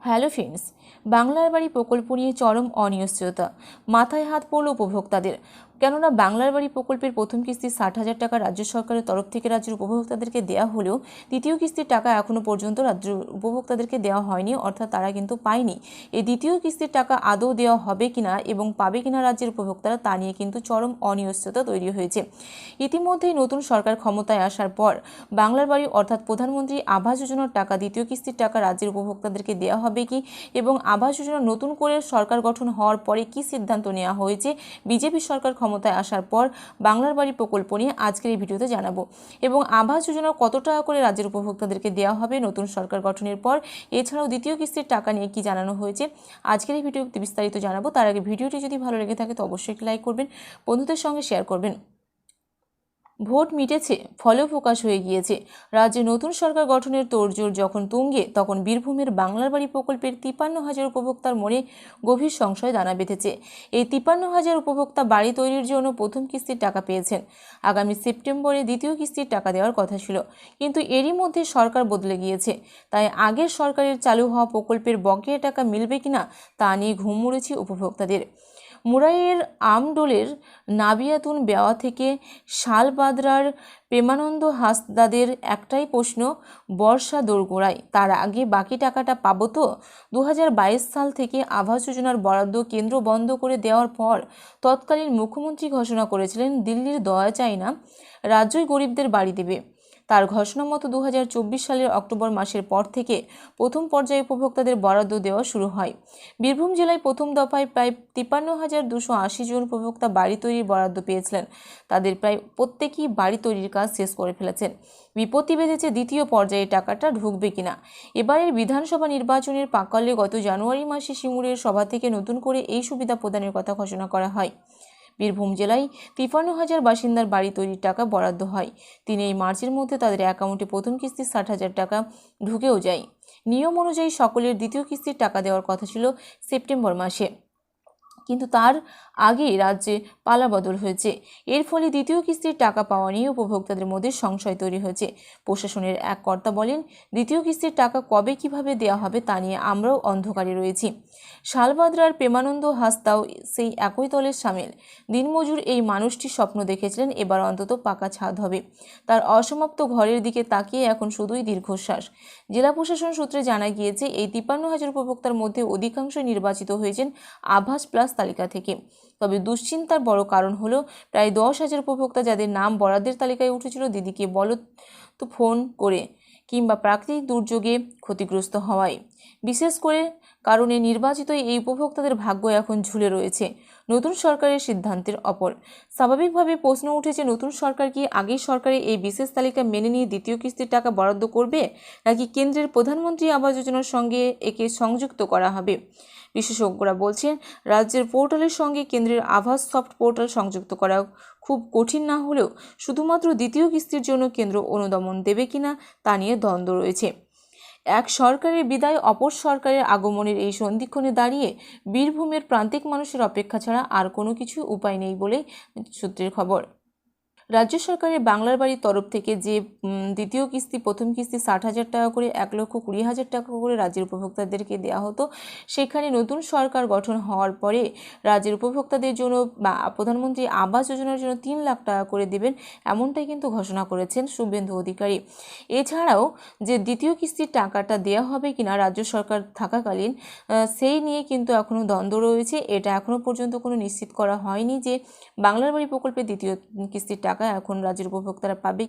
Hello friends, বাংলার বাড়ি প্রকল্প নিয়ে চরম অনিশ্চয়তা, মাথায় হাত পড়ল উপভোক্তাদের। কেননা বাংলার বাড়ি প্রকল্পের প্রথম কিস্তি 60,000 টাকা রাজ্য সরকারের তরফ থেকে রাজ্যের উপভোক্তাদেরকে দেওয়া হলেও দ্বিতীয় কিস্তির টাকা এখনও পর্যন্ত রাজ্যের উপভোক্তাদেরকে দেওয়া হয়নি, অর্থাৎ তারা কিন্তু পায়নি। এই দ্বিতীয় কিস্তির টাকা আদৌ দেওয়া হবে কিনা এবং পাবে কিনা রাজ্যের উপভোক্তারা, তা নিয়ে কিন্তু চরম অনিশ্চয়তা তৈরি হয়েছে। ইতিমধ্যেই নতুন সরকার ক্ষমতায় আসার পর বাংলার বাড়ি অর্থাৎ প্রধানমন্ত্রী আবাস যোজনার টাকা, দ্বিতীয় কিস্তির টাকা রাজ্যের উপভোক্তাদেরকে দেওয়া হবে কি, এবং আবাস যোজনা নতুন করে সরকার গঠন হওয়ার পরে কি সিদ্ধান্ত নেওয়া হয়েছে বিজেপি সরকার ক্ষমতায় আসার পর বাংলার বাড়ি প্রকল্প নিয়ে আজকের এই ভিডিওতে জানাবো। এবং আবাস যোজনা কত টাকা করে রাজ্যের উপভোক্তাদেরকে দেওয়া হবে নতুন সরকার গঠনের পর, এছাড়াও দ্বিতীয় কিস্তির টাকা নিয়ে কি জানানো হয়েছে আজকের এই ভিডিওতে বিস্তারিত জানাবো। তার আগে ভিডিওটি যদি ভালো লেগে থাকে তো অবশ্যই একটি লাইক করবেন, বন্ধুদের সঙ্গে শেয়ার করবেন। ভোট মিটেছে, ফলেও প্রকাশ হয়ে গিয়েছে। রাজ্যে নতুন সরকার গঠনের তোড়জোড় যখন তুঙ্গে, তখন বীরভূমের বাংলার বাড়ি প্রকল্পের 53,000 উপভোক্তার মনে গভীর সংশয় দানা বেঁধেছে। এই 53,000 উপভোক্তা বাড়ি তৈরির জন্য প্রথম কিস্তির টাকা পেয়েছেন। আগামী সেপ্টেম্বরে দ্বিতীয় কিস্তির টাকা দেওয়ার কথা ছিল, কিন্তু এরই মধ্যে সরকার বদলে গিয়েছে। তাই আগের সরকারের চালু হওয়া প্রকল্পের বকেয়া টাকা মিলবে কিনা তা নিয়ে ঘুম মুড়েছে উপভোক্তাদের। মুরাইয়ের আমডোলের নাবিয়াতুন বেওয়া থেকে শালবাদরার প্রেমানন্দ হাসদাদের একটাই প্রশ্ন বর্ষা দোরগোড়ায়, তার আগে বাকি টাকাটা পাবো তো? 2022 সাল থেকে আবাস যোজনার বরাদ্দ কেন্দ্র বন্ধ করে দেওয়ার পর তৎকালীন মুখ্যমন্ত্রী ঘোষণা করেছিলেন দিল্লির দয়া চাই না, রাজ্যই গরিবদের বাড়ি দেবে। তার ঘোষণা মতো 2024 সালের অক্টোবর মাসের পর থেকে প্রথম পর্যায়ে উপভোক্তাদের বরাদ্দ দেওয়া শুরু হয়। বীরভূম জেলায় প্রথম দফায় প্রায় 53,280 জন উপভোক্তা বাড়ি তৈরির বরাদ্দ পেয়েছিলেন। তাদের প্রায় প্রত্যেকেই বাড়ি তৈরির কাজ শেষ করে ফেলেছেন। বিপত্তি বেঁধেছে দ্বিতীয় পর্যায়ে টাকাটা ঢুকবে কিনা। এবারের বিধানসভা নির্বাচনের প্রাক্কালে গত জানুয়ারি মাসে সিঙ্গুরের সভা থেকে নতুন করে এই সুবিধা প্রদানের কথা ঘোষণা করা হয়। বীরভূম জেলায় 53,000 বাসিন্দার বাড়ি তৈরির টাকা বরাদ্দ হয়। 3 মার্চের মধ্যে তাদের অ্যাকাউন্টে প্রথম কিস্তি 60,000 টাকা ঢুকেও যায়। নিয়ম অনুযায়ী সকলের দ্বিতীয় কিস্তির টাকা দেওয়ার কথা ছিল সেপ্টেম্বর মাসে, কিন্তু তার আগেই রাজ্যে পালাবদল হয়েছে। এর ফলে দ্বিতীয় কিস্তির টাকা পাওয়া নিয়ে উপভোক্তাদের মধ্যে সংশয় তৈরি হয়েছে। প্রশাসনের এক কর্তা বলেন, দ্বিতীয় কিস্তির টাকা কবে কিভাবে দেওয়া হবে তা নিয়ে আমরাও অন্ধকারে রয়েছি। শালবাদরার প্রেমানন্দ হাসদাও সেই একই দলের সামিল। দিনমজুর এই মানুষটি স্বপ্ন দেখেছিলেন এবার অন্তত পাকা ছাদ হবে। তার অসমাপ্ত ঘরের দিকে তাকিয়ে এখন শুধুই দীর্ঘশ্বাস। জেলা প্রশাসন সূত্রে জানা গিয়েছে, এই 53,000 উপভোক্তার মধ্যে অধিকাংশই নির্বাচিত হয়েছেন আবাস প্লাস তালিকা থেকে। তবে দুশ্চিন্তার বড় কারণ হলো প্রায় 10,000 উপভোক্তা যাদের নাম বরাদ্দের তালিকায় উঠেছিল দিদিকে বলো তো ফোন করে কিংবা প্রাকৃতিক দুর্যোগে ক্ষতিগ্রস্ত হওয়ায়। বিশেষ করে কারণে নির্বাচিত এই উপভোক্তাদের ভাগ্য এখন ঝুলে রয়েছে নতুন সরকারের সিদ্ধান্তের ওপর। স্বাভাবিকভাবে প্রশ্ন উঠেছে, নতুন সরকার কি আগেই সরকারের এই বিশেষ তালিকা মেনে নিয়ে দ্বিতীয় কিস্তির টাকা বরাদ্দ করবে, নাকি কেন্দ্রের প্রধানমন্ত্রী আবাস যোজনার সঙ্গে একে সংযুক্ত করা হবে? বিশেষজ্ঞরা বলছেন, রাজ্যের পোর্টালের সঙ্গে কেন্দ্রের আবাস সফট পোর্টাল সংযুক্ত করা খুব কঠিন না হলেও শুধুমাত্র দ্বিতীয় কিস্তির জন্য কেন্দ্র অনুমোদন দেবে কিনা তা নিয়ে দ্বন্দ্ব রয়েছে। এক সরকারের বিদায় অপর সরকারের আগমনের এই সন্ধিক্ষণে দাঁড়িয়ে বীরভূমের প্রান্তিক মানুষের অপেক্ষা ছাড়া আর কোনো কিছু উপায় নেই বলে সূত্রের খবর। রাজ্য সরকারের বাংলার বাড়ির তরফ থেকে যে দ্বিতীয় কিস্তি, প্রথম কিস্তি 60,000 টাকা করে 1,20,000 টাকা করে রাজ্যের উপভোক্তাদেরকে দেওয়া হতো, সেখানে নতুন সরকার গঠন হওয়ার পরে রাজ্যের উপভোক্তাদের জন্য বা প্রধানমন্ত্রী আবাস যোজনার জন্য 3 লাখ টাকা করে দেবেন, এমনটাই কিন্তু ঘোষণা করেছেন শুভেন্দু অধিকারী। এছাড়াও যে দ্বিতীয় কিস্তির টাকাটা দেওয়া হবে কিনা রাজ্য সরকার থাকাকালীন, সেই নিয়ে কিন্তু এখনও দ্বন্দ্ব রয়েছে। এটা এখনও পর্যন্ত কোনো নিশ্চিত করা হয়নি যে বাংলার বাড়ি প্রকল্পের দ্বিতীয় কিস্তির টাকা এখন রাজ্যের উপভোক্তারা পাবে।